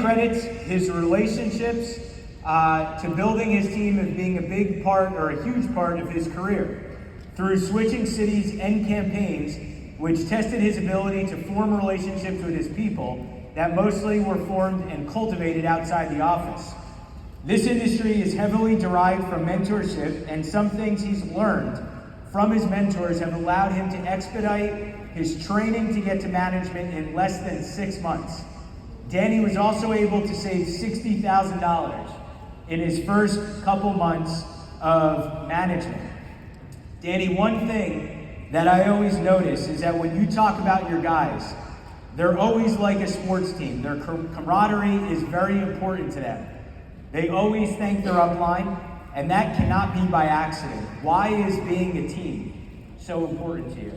credits his relationships to building his team as being a big part or a huge part of his career through switching cities and campaigns, which tested his ability to form relationships with his people that mostly were formed and cultivated outside the office. This industry is heavily derived from mentorship, and some things he's learned from his mentors have allowed him to expedite his training to get to management in less than 6 months. Danny was also able to save $60,000 in his first couple months of management. Danny, one thing that I always notice is that when you talk about your guys, they're always like a sports team. Their camaraderie is very important to them. They always thank their upline, and that cannot be by accident. Why is being a team so important to you?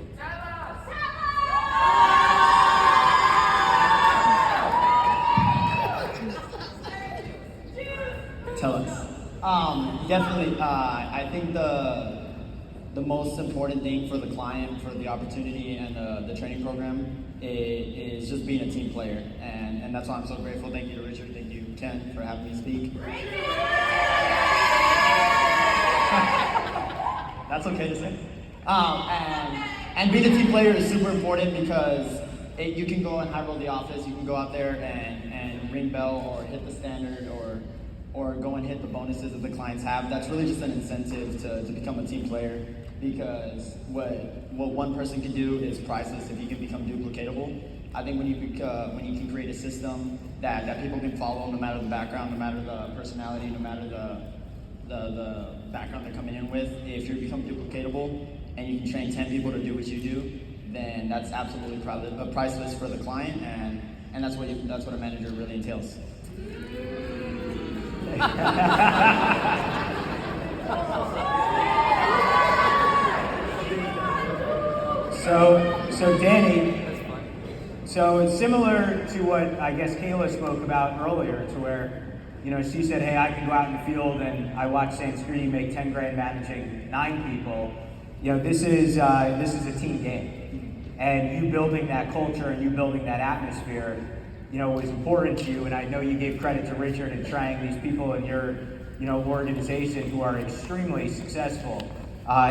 Tell us. Definitely, I think the most important thing for the client, for the opportunity and the training program is just being a team player. And that's why I'm so grateful. Thank you to Richard, thank you, Ken, for having me speak. That's okay to say. And being a team player is super important because you can go and high roll the office, you can go out there and ring bell or hit the standard or go and hit the bonuses that the clients have. That's really just an incentive to become a team player, because what one person can do is priceless if you can become duplicatable. I think when you can create a system that people can follow, no matter the background, no matter the personality, no matter the background they're coming in with, if you become duplicatable and you can train 10 people to do what you do, then that's absolutely priceless for the client, and that's what a manager really entails. So Danny, so it's similar to what I guess Kayla spoke about earlier, to where, you know, she said, hey, I can go out in the field and I watch St. Screen make 10 grand managing 9 people. You know, this is a team game, and you building that culture and you building that atmosphere, you know, was important to you. And I know you gave credit to Richard in trying these people in your, you know, organization who are extremely successful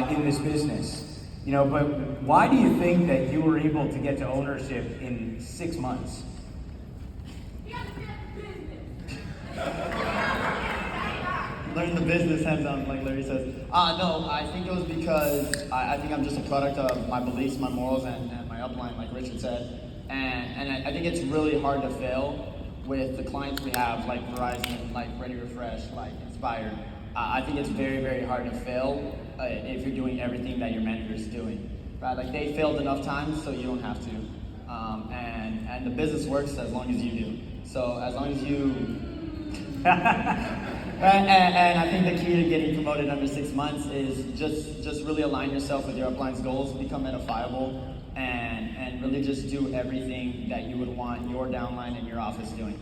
in this business. You know, but why do you think that you were able to get to ownership in 6 months? Learn the business hands-on, like Larry says. No, I think it was because I think I'm just a product of my beliefs, my morals, and my upline, like Richard said. And I think it's really hard to fail with the clients we have, like Verizon, like Ready Refresh, like Inspired. I think it's very, very hard to fail if you're doing everything that your manager's doing, right? Like, they failed enough times, so you don't have to. And the business works as long as you do. So as long as you, and I think the key to getting promoted under 6 months is just really align yourself with your upline's goals, become identifiable, and really just do everything that you would want your downline and your office doing.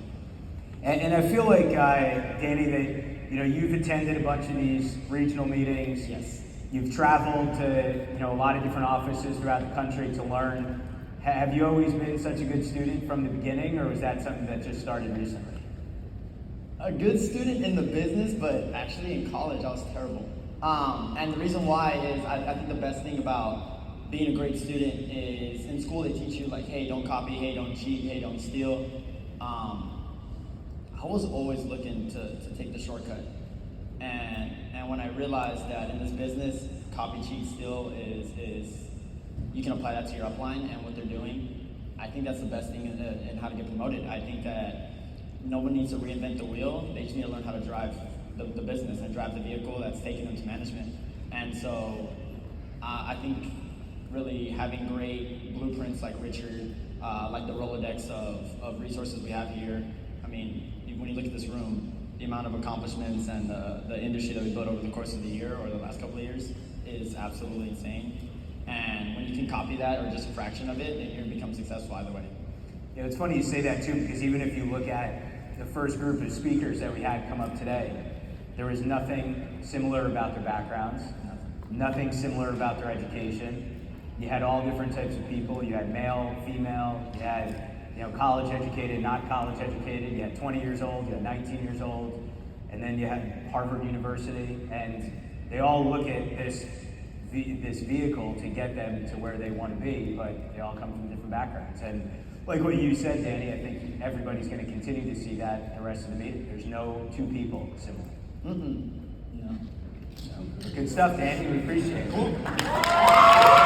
And I feel like, Danny, that, you know, you've attended a bunch of these regional meetings. Yes. You've traveled to, you know, a lot of different offices throughout the country to learn. Have you always been such a good student from the beginning, or was that something that just started recently? A good student in the business, but actually in college I was terrible. And the reason why is I think the best thing about being a great student is in school they teach you, like, hey, don't copy, hey, don't cheat, hey, don't steal. I was always looking to take the shortcut. And when I realized that in this business, copy, cheat, steal is you can apply that to your upline and what they're doing. I think that's the best thing in how to get promoted. I think that no one needs to reinvent the wheel. They just need to learn how to drive the business and drive the vehicle that's taking them to management. And so I think really having great blueprints like Richard, like the Rolodex of resources we have here. I mean, when you look at this room, the amount of accomplishments and the industry that we built over the course of the year or the last couple of years is absolutely insane. And when you can copy that or just a fraction of it, then you're going to become successful either way. Yeah, it's funny you say that too, because even if you look at the first group of speakers that we had come up today, there was nothing similar about their backgrounds, nothing similar about their education. You had all different types of people. You had male, female, you had, college educated, not college educated. You had 20 years old, you had 19 years old, and then you had Harvard University, and they all look at this vehicle to get them to where they want to be, but they all come from different backgrounds. And like what you said, Danny, I think everybody's going to continue to see that the rest of the meeting. There's no two people similar. Mm-hmm. So, good stuff, Danny. We appreciate it.